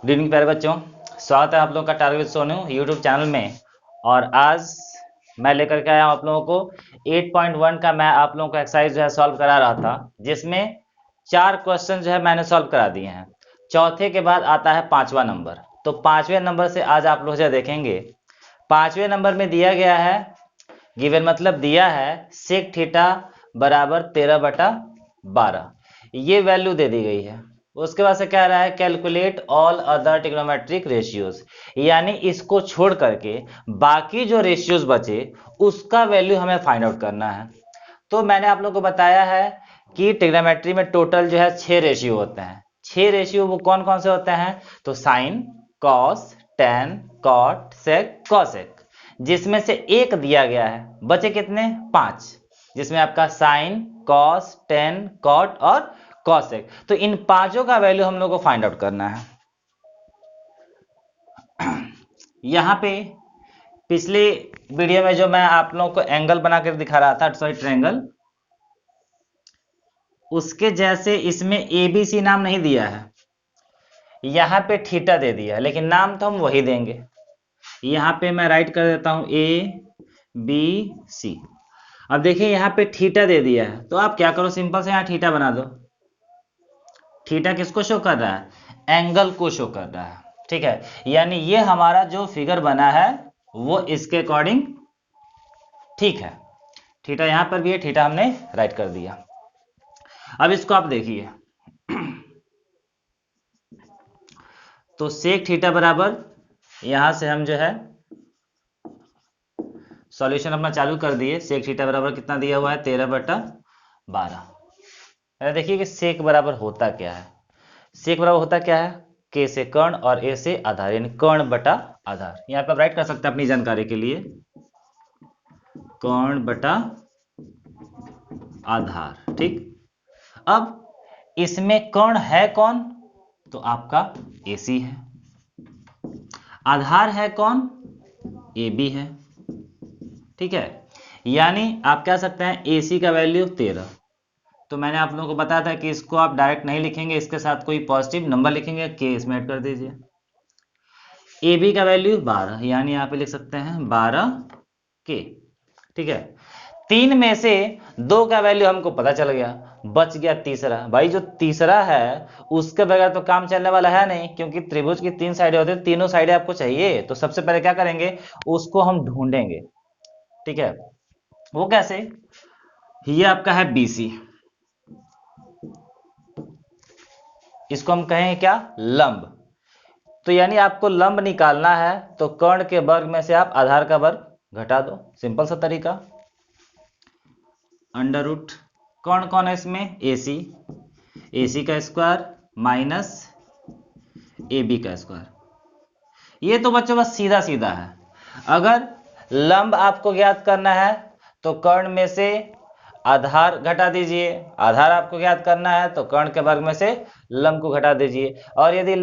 Good evening प्यारे बच्चों, स्वागत है आप लोगों का टारगेट सोनू यूट्यूब चैनल में। और आज मैं लेकर के आया हूँ आप लोगों को 8.1 का। मैं आप लोगों को एक्सरसाइज जो है सॉल्व करा रहा था, जिसमें 4 क्वेश्चन जो है मैंने सॉल्व करा दिए हैं। चौथे के बाद आता है 5वां नंबर। तो 5वें नंबर से आज आप लोग जो देखेंगे। 5वें नंबर में दिया गया है, गिवन मतलब दिया है सेक थीटा बराबर 13/12, ये वैल्यू दे दी गई है। उसके बाद से कह रहा है calculate all other trigonometric ratios, यानी इसको छोड़ करके बाकी जो रेशियोज बचे उसका वैल्यू हमें फाइंड आउट करना है। तो मैंने आप लोगों को बताया है कि ट्रिग्नोमेट्री में टोटल जो है 6 रेशियो होते हैं। 6 रेशियो वो कौन कौन से होते हैं? तो साइन, कॉस, टेन, कॉट, सेक, कॉसेक, जिसमें से एक दिया गया है। बचे कितने? 5, जिसमें आपका साइन, कॉस, टेन, कॉट और कॉसेक। तो इन पांचों का वैल्यू हम लोग को फाइंड आउट करना है। यहां पे पिछले वीडियो में जो मैं आप लोगों को एंगल बनाकर दिखा रहा था, सॉरी ट्रायंगल, उसके जैसे इसमें एबीसी नाम नहीं दिया है, यहां पे थीटा दे दिया है, लेकिन नाम तो हम वही देंगे। यहां पे मैं राइट कर देता हूं ए बी सी। अब देखिए यहां पे थीटा दे दिया है, तो आप क्या करो, सिंपल से यहां थीटा बना दो। थीटा किसको शो कर रहा है? एंगल को शो कर रहा है, ठीक है। यानी ये हमारा जो फिगर बना है वो इसके अकॉर्डिंग ठीक है। थीटा यहां पर भी है, थीटा हमने राइट कर दिया। अब इसको आप देखिए, तो सेक थीटा बराबर, यहां से हम जो है सॉल्यूशन अपना चालू कर दिए। सेक थीटा बराबर कितना दिया हुआ है? 13/12। देखिए कि सेक बराबर होता क्या है। सेक बराबर होता क्या है? के से कर्ण और ए से आधार, यानी कर्ण बटा आधार। यहाँ पे आप राइट कर सकते हैं अपनी जानकारी के लिए, कर्ण बटा आधार, ठीक। अब इसमें कर्ण है कौन? तो आपका AC है। आधार है कौन? AB है, ठीक है। यानी आप कह सकते हैं AC का वैल्यू 13। तो मैंने आप लोगों को बताया था कि इसको आप डायरेक्ट नहीं लिखेंगे, इसके साथ कोई पॉजिटिव नंबर लिखेंगे, के इसमें ऐड कर दीजिए। AB का वैल्यू 12, यानी यहाँ पे लिख सकते हैं 12 के, ठीक है। 3 में से 2 का वैल्यू हमको पता चल गया, बच गया तीसरा। भाई जो तीसरा है उसके बगैर तो काम चलने वाला है नहीं, क्योंकि त्रिभुज की 3 साइडें होती है, तीनों साइडें आपको चाहिए। तो सबसे पहले क्या करेंगे, उसको हम ढूंढेंगे, ठीक है। वो कैसे? ये आपका है BC, इसको हम कहेंगे क्या? लंब। तो यानी आपको लंब निकालना है, तो कर्ण के वर्ग में से आप आधार का वर्ग घटा दो, सिंपल सा तरीका। अंडर रूट, कौन कौन है इसमें? AC, AC का स्क्वायर माइनस AB का स्क्वायर। ये तो बच्चों बस सीधा सीधा है। अगर लंब आपको ज्ञात करना है तो कर्ण में से आधार घटा दीजिए, आधार आपको ज्ञात करना है तो कर्ण के वर्ग में से लंब को घटा दीजिए, और यदि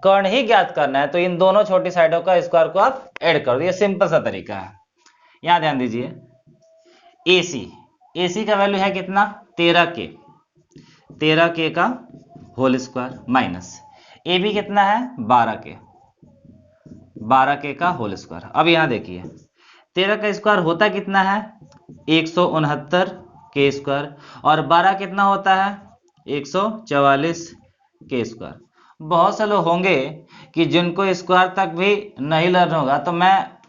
कर्ण ही ज्ञात करना है तो इन दोनों छोटी साइडों का स्क्वायर को आप ऐड कर दो। ये सिंपल सा तरीका है। यहां ध्यान दीजिए, AC का वैल्यू है कितना? 13K, 13K का होल स्क्वायर माइनस AB कितना है? 12K, 12K का होल स्क्वायर। अब यहां देखिए 13 का स्क्वायर होता कितना है? 169K स्क्वायर, और 12 कितना होता है? 144K square. बहुत से लोग होंगे कि जिनको स्क्वायर तक भी नहीं लर्न होगा, तो मैं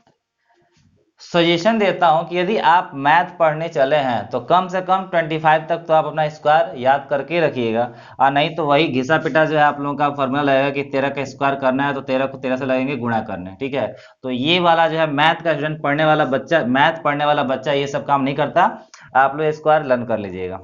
सजेशन देता हूं कि यदि आप मैथ पढ़ने चले हैं तो कम से कम 25 तक तो आप अपना स्क्वायर याद करके रखिएगा, और नहीं तो वही घिसा पिटा जो है आप लोगों का फॉर्मूला लगेगा कि 13 का स्क्वायर करना है तो 13 को 13 से लगेंगे गुणा करने, ठीक है। तो ये वाला जो है मैथ का स्टूडेंट पढ़ने वाला बच्चा, मैथ पढ़ने वाला बच्चा ये सब काम नहीं करता। आप लोग स्क्वायर लर्न कर लीजिएगा।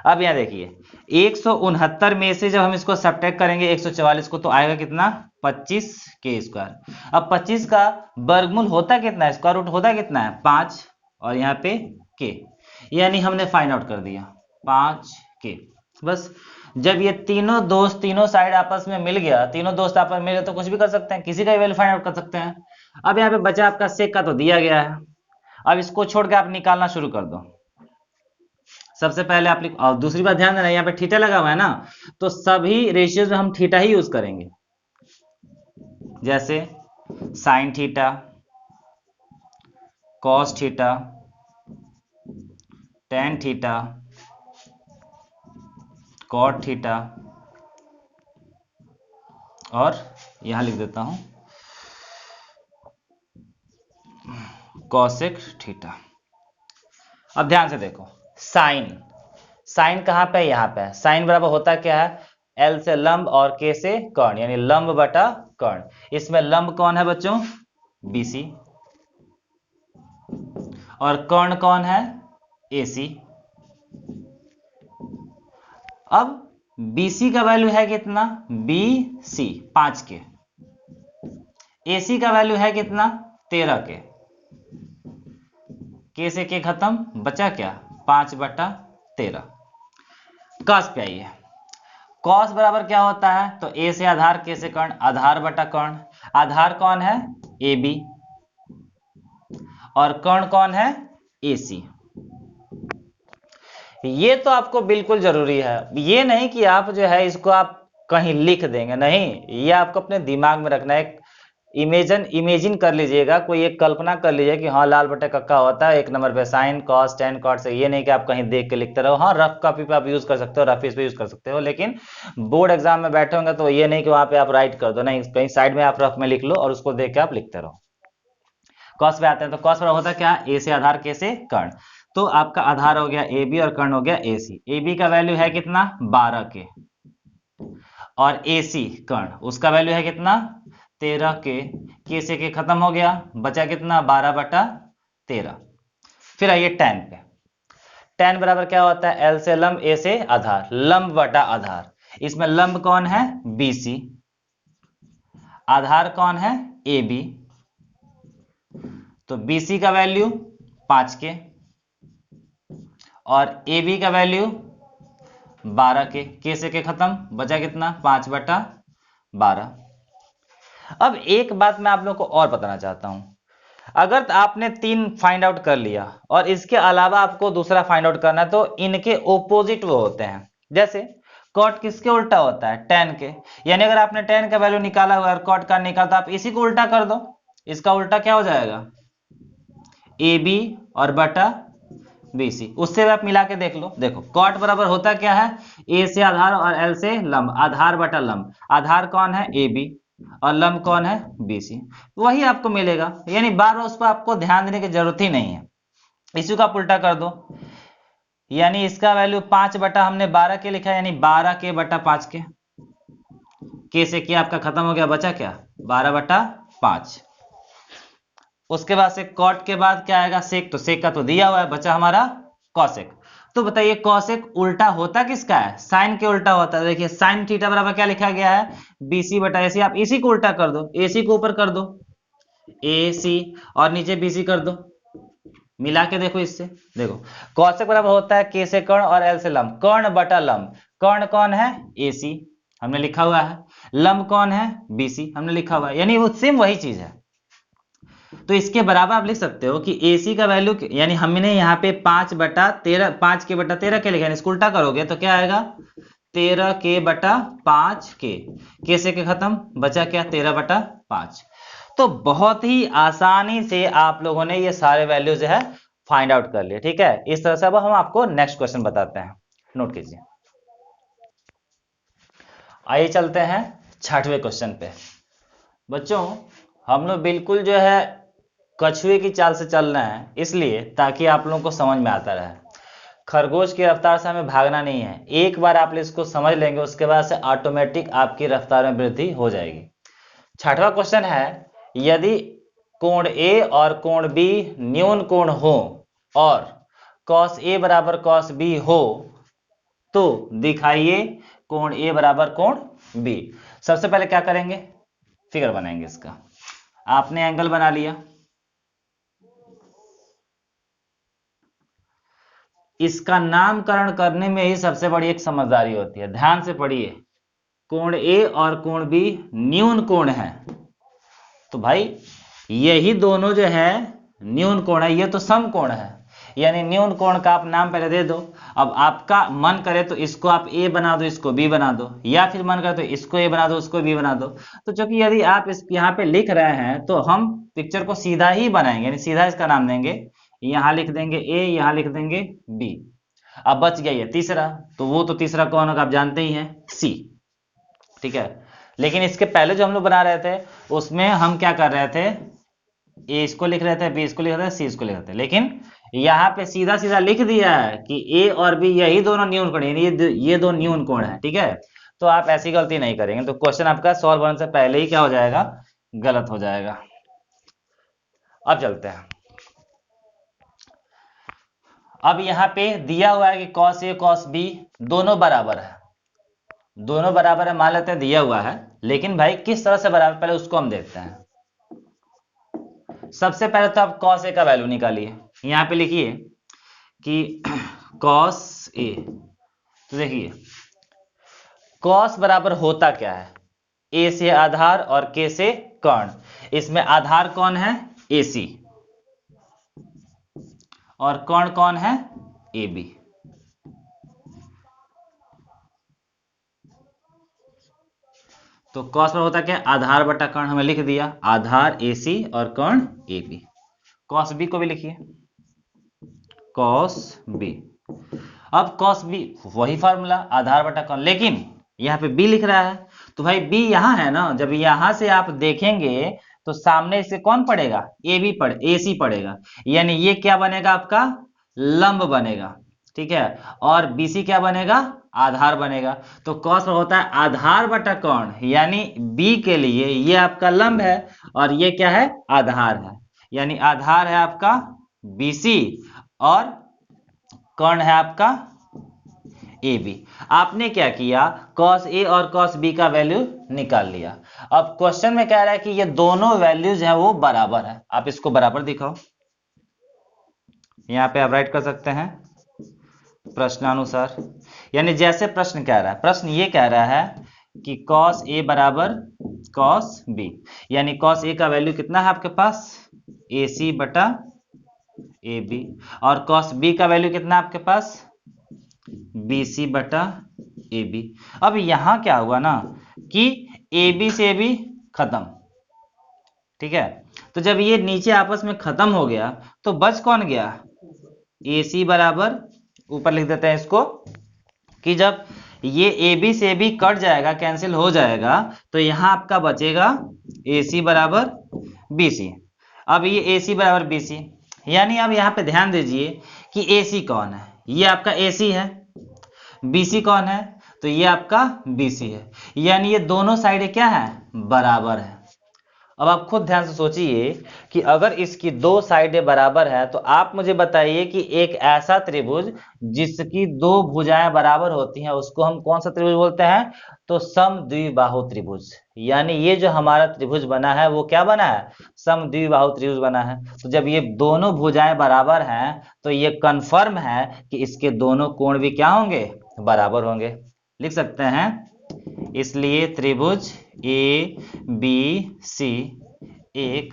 अब यहाँ देखिए 169 में से जब हम इसको सब्ट्रैक्ट करेंगे 144 को, तो आएगा कितना? 25K square. अब 25 का वर्गमूल होता कितना है? स्क्वायर रूट होता कितना है? 5, और यहाँ पे K, यानी हमने फाइंड आउट कर दिया 5K। बस जब ये तीनों दोस्त तीनों साइड आपस में मिल गया, तीनों दोस्त आपस में मिल गया, तो कुछ भी कर सकते हैं, किसी का भी वैल्यू फाइंड आउट कर सकते हैं। अब यहाँ पे बचा आपका सेक का, तो दिया गया है। अब इसको छोड़ के आप निकालना शुरू कर दो। सबसे पहले आप लिख, और दूसरी बात ध्यान देना, यहाँ पे थीटा लगा हुआ है ना, तो सभी रेशियोज में हम थीटा ही यूज करेंगे, जैसे sine theta, cos theta, tan theta, cot theta, और यहां लिख देता हूं कॉसेक थीटा। अब ध्यान से देखो, साइन कहां पे है, यहां पे है। साइन बराबर होता क्या है, एल से लंब और के से कर्ण, यानी लंब बटा कर्ण। इसमें लंब कौन है बच्चों, बीसी, और कर्ण कौन है, एसी। अब बीसी का वैल्यू है कितना, बीसी 5 के, एसी का वैल्यू है कितना, 13 के से के खत्म, बचा क्या, 5/13। कॉस पे आइए, कॉस बराबर क्या होता है, तो ए से आधार, के से कर्ण, आधार बटा कर्ण। आधार कौन है, ए बी, और कर्ण कौन है, ए सी। ये तो आपको बिल्कुल जरूरी है, ये नहीं कि आप जो है इसको आप कहीं लिख देंगे, नहीं, ये आपको अपने दिमाग में रखना है। इमेजिन कर लीजिएगा, कोई एक कल्पना कर लीजिए कि हाँ लाल बटे कक्का होता है, एक नंबर पे साइन कॉस टेन कॉट से। ये नहीं कि आप कहीं देख के लिखते रहो, हाँ रफ कॉपी पे आप यूज कर सकते हो, रफीज पे यूज कर सकते हो, लेकिन बोर्ड एग्जाम में बैठे होंगे तो ये नहीं कि वहां पे आप राइट कर दो, नहीं, कहीं साइड में आप रफ में लिख लो और उसको देख के आप लिखते रहो। कॉस पे आते हैं, तो कॉस बराबर होता है क्या, ए से आधार, के से कर्ण। तो आपका आधार हो गया ए बी और कर्ण हो गया ए सी। ए बी का वैल्यू है कितना, 12 के, और ए सी कर्ण उसका वैल्यू है कितना, 13 के से के खत्म हो गया, बचा कितना, 12/13। फिर आइए टेन पे, टेन बराबर क्या होता है, एल से लंब, ए से आधार, लंब बटा आधार। इसमें लंब कौन है, बीसी, आधार कौन है, ए बी, तो बीसी का वैल्यू 5 के, और ए बी का वैल्यू 12 के से के खत्म, बचा कितना, 5/12। अब एक बात मैं आप लोगों को और बताना चाहता हूं, अगर आपने 3 फाइंड आउट कर लिया और इसके अलावा आपको दूसरा फाइंड आउट करना है, तो इनके ओपोजिट वो होते हैं। जैसे कॉट किसके उल्टा होता है, टेन के, यानी अगर आपने टेन का वैल्यू निकाला हुआ और कॉट का निकाला, तो आप इसी को उल्टा कर दो, इसका उल्टा क्या हो जाएगा, ए बी और बटा बी सी। उससे भी आप मिला के देख लो, देखो कॉट बराबर होता क्या है, ए से आधार और एल से लंब, आधार बटा लंब। आधार कौन है, ए बी, और लंब कौन है, बी सी। वही आपको मिलेगा, यानी बार बार उस पर आपको ध्यान देने की जरूरत ही नहीं है। इसी को आप उल्टा कर दो, यानी इसका वैल्यू 5 हमने 12 के लिखा है, यानी 12 के बटा 5 के से के आपका खत्म हो गया, बचा क्या, 12/5। उसके बाद से कॉट के बाद क्या आएगा, सेक, तो सेक का तो दिया हुआ है, बचा हमारा कॉसेक। तो बताइए कॉसेक उल्टा होता किसका है, साइन के उल्टा होता है। देखिए साइन थीटा बराबर क्या लिखा गया है, बीसी बटा एसी। आप इसी को उल्टा कर दो, एसी को ऊपर कर दो, एसी, और नीचे बीसी कर दो, मिला के देखो इससे। देखो कॉसेक बराबर होता है के से कर्ण और एल से लंब, कर्ण बटा लंब। कर्ण कौन है, एसी, हमने लिखा हुआ है, लंब कौन है, बीसी, हमने लिखा हुआ है, यानी वो सेम वही चीज है। तो इसके बराबर आप लिख सकते हो कि AC का वैल्यू, यानी हमने यहाँ पे 5/13, 5 के बटा 13 के लिखा है, इसको उल्टा करोगे तो क्या आएगा, 13 के बटा 5 के से के खत्म, बचा क्या, 13/5। तो बहुत ही आसानी से आप लोगों ने ये सारे वैल्यू जो है फाइंड आउट कर लिए, ठीक है। इस तरह से अब हम आपको नेक्स्ट क्वेश्चन बताते हैं, नोट कीजिए। आइए चलते हैं 6वें क्वेश्चन पे। बच्चों हम लोग बिल्कुल जो है कछुए की चाल से चलना है, इसलिए ताकि आप लोगों को समझ में आता रहे। खरगोश की रफ्तार से हमें भागना नहीं है, एक बार आप इसको समझ लेंगे उसके बाद से ऑटोमेटिक आपकी रफ्तार में वृद्धि हो जाएगी। 6वां क्वेश्चन है, यदि कोण A और कोण B न्यून कोण हो और cos A बराबर cos B हो, तो दिखाइए कोण A बराबर कोण B। सबसे पहले क्या करेंगे, फिगर बनाएंगे इसका। आपने एंगल बना लिया, इसका नामकरण करने में ही सबसे बड़ी एक समझदारी होती है। ध्यान से पढ़िए, कोण A और कोण B न्यून कोण है, तो भाई यही दोनों जो है न्यून कोण है, ये तो सम कोण है, यानी न्यून कोण का आप नाम पहले दे दो। अब आपका मन करे तो इसको आप ए बना दो, इसको बी बना दो, या फिर मन करे तो इसको ए बना दो, उसको बी बना दो। तो चूंकि यदि आप इस यहाँ पे लिख रहे हैं तो हम पिक्चर को सीधा ही बनाएंगे, यानी सीधा इसका नाम देंगे। यहाँ लिख देंगे ए, यहाँ लिख देंगे बी। अब बच गया ये तीसरा, तो वो तो तीसरा कौन होगा आप जानते ही हैं, सी। ठीक है, लेकिन इसके पहले जो हम लोग बना रहे थे उसमें हम क्या कर रहे थे, ए इसको लिख रहे थे, बी इसको लिख रहे थे, सी इसको लिख रहे थे, लेकिन यहाँ पे सीधा सीधा लिख दिया है कि ए और बी यही दोनों न्यून कोण, ये दो न्यून कोण है। ठीक है, तो आप ऐसी गलती नहीं करेंगे, तो क्वेश्चन आपका सॉल्व होने से पहले ही क्या हो जाएगा, गलत हो जाएगा। अब चलते हैं, अब यहाँ पे दिया हुआ है कि cos A cos B दोनों बराबर है, दोनों बराबर है मान लेते हैं, दिया हुआ है, लेकिन भाई किस तरह से बराबर पहले उसको हम देखते हैं। सबसे पहले तो आप cos A का वैल्यू निकालिए, यहाँ पे लिखिए कि cos A, तो देखिए cos बराबर होता क्या है, A से आधार और K से कर्ण। इसमें आधार कौन है, AC, और कर्ण कौन है, AB। तो cos पर होता क्या, आधार बटा कर्ण, हमें लिख दिया आधार AC और कर्ण AB। cos B को भी लिखिए, cos B। अब cos B वही फार्मूला आधार बटा कर्ण, लेकिन यहाँ पे B लिख रहा है, तो भाई B यहाँ है ना, जब यहाँ से आप देखेंगे तो सामने से कौन पड़ेगा, AC पड़ेगा, यानी ये क्या बनेगा आपका, लंब बनेगा। ठीक है, और BC क्या बनेगा, आधार बनेगा। तो cos पर होता है आधार बटा कर्ण, यानी B के लिए ये आपका लंब है और ये क्या है, आधार है, यानी आधार है आपका BC और कर्ण है आपका AB। आपने क्या किया, cos A और cos B का वैल्यू निकाल लिया। अब क्वेश्चन में कह रहा है कि ये दोनों वैल्यूज हैं वो बराबर है, आप इसको बराबर दिखाओ। यहाँ पे आप राइट कर सकते हैं प्रश्नानुसार, यानी जैसे प्रश्न कह रहा है, प्रश्न ये कह रहा है कि cos A बराबर cos B, यानी cos A का वैल्यू कितना है आपके पास, AC बटा AB, और cos B का वैल्यू कितना है आपके पास, BC बटा AB। अब यहां क्या हुआ ना कि AB से AB खत्म। ठीक है, तो जब ये नीचे आपस में खत्म हो गया तो बच कौन गया, AC बराबर, ऊपर लिख देते हैं इसको, कि जब ये AB से AB कट जाएगा, कैंसिल हो जाएगा, तो यहां आपका बचेगा AC बराबर BC। अब ये AC बराबर BC, यानी अब यहाँ पे ध्यान दीजिए कि AC कौन है, ये आपका AC है, BC कौन है, तो ये आपका BC है, यानी ये दोनों साइड क्या है, बराबर है। अब आप खुद ध्यान से सोचिए कि अगर इसकी दो साइडें बराबर है तो आप मुझे बताइए कि एक ऐसा त्रिभुज जिसकी दो भुजाएं बराबर होती हैं उसको हम कौन सा त्रिभुज बोलते हैं, तो समद्विबाहु त्रिभुज। यानी ये जो हमारा त्रिभुज बना है वो क्या बना है, समद्विबाहु त्रिभुज बना है। तो जब ये दोनों भुजाएं बराबर हैं तो ये कंफर्म है कि इसके दोनों कोण भी क्या होंगे, बराबर होंगे। लिख सकते हैं, इसलिए त्रिभुज ABC एक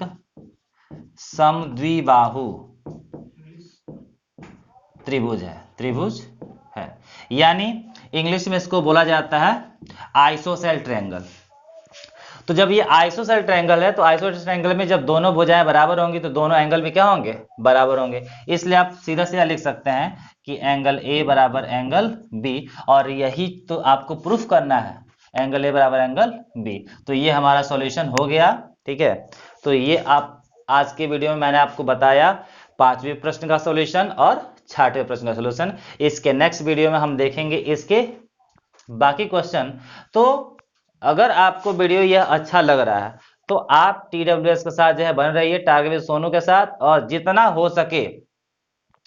समद्विबाहु त्रिभुज है, यानी इंग्लिश में इसको बोला जाता है आइसोसेल ट्रायंगल। तो जब ये आइसोसेल ट्रायंगल है तो आइसोसेल ट्रायंगल में जब दोनों भुजाएं बराबर होंगी तो दोनों एंगल भी क्या होंगे, बराबर होंगे। इसलिए आप सीधा सीधा लिख सकते हैं कि एंगल A बराबर एंगल B, और यही तो आपको प्रूफ करना है, एंगल A बराबर एंगल B। तो ये हमारा सॉल्यूशन हो गया। ठीक है, तो ये आप आज के वीडियो में मैंने आपको बताया 5वें प्रश्न का सॉल्यूशन और 6वें प्रश्न का सॉल्यूशन। इसके नेक्स्ट वीडियो में हम देखेंगे इसके बाकी क्वेश्चन। तो अगर आपको वीडियो यह अच्छा लग रहा है तो आप TWS के साथ जो है बन रहिए, टारगेट विद सोनू के साथ, और जितना हो सके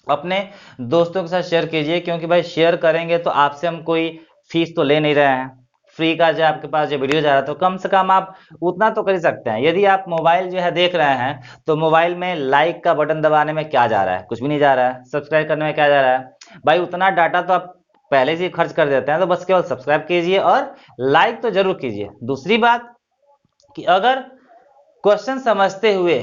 अपने दोस्तों के साथ शेयर कीजिए, क्योंकि भाई शेयर करेंगे तो आपसे हम कोई फीस तो ले नहीं रहे हैं, फ्री का जो आपके पास जो वीडियो जा रहा है, तो कम से कम आप उतना तो कर ही सकते हैं। यदि आप मोबाइल जो है देख रहे हैं तो मोबाइल में लाइक का बटन दबाने में क्या जा रहा है, कुछ भी नहीं जा रहा है। सब्सक्राइब करने में क्या जा रहा है, भाई उतना डाटा तो आप पहले से ही खर्च कर देते हैं, तो बस केवल सब्सक्राइब कीजिए और लाइक तो जरूर कीजिए। दूसरी बात कि अगर क्वेश्चन समझते हुए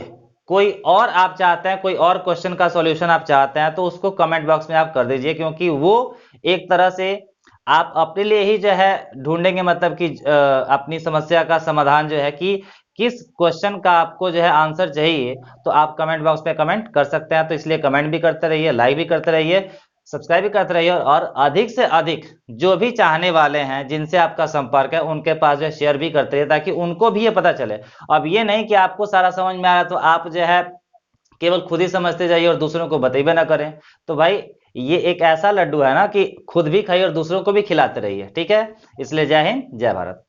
कोई और आप चाहते हैं, कोई और क्वेश्चन का सॉल्यूशन आप चाहते हैं, तो उसको कमेंट बॉक्स में आप कर दीजिए, क्योंकि वो एक तरह से आप अपने लिए ही जो है ढूंढेंगे, मतलब कि अपनी समस्या का समाधान जो है कि किस क्वेश्चन का आपको जो है आंसर चाहिए, तो आप कमेंट बॉक्स में कमेंट कर सकते हैं। तो इसलिए कमेंट भी करते रहिए, लाइक भी करते रहिए, सब्सक्राइब भी करते रहिए, और अधिक से अधिक जो भी चाहने वाले हैं, जिनसे आपका संपर्क है, उनके पास जो है शेयर भी करते रहिए, ताकि उनको भी ये पता चले। अब ये नहीं कि आपको सारा समझ में आ रहा है तो आप जो है केवल खुद ही समझते जाइए और दूसरों को बतेबे ना करें। तो भाई ये एक ऐसा लड्डू है ना कि खुद भी खाइए और दूसरों को भी खिलाते रहिए, ठीक है। इसलिए जय हिंद, जय भारत।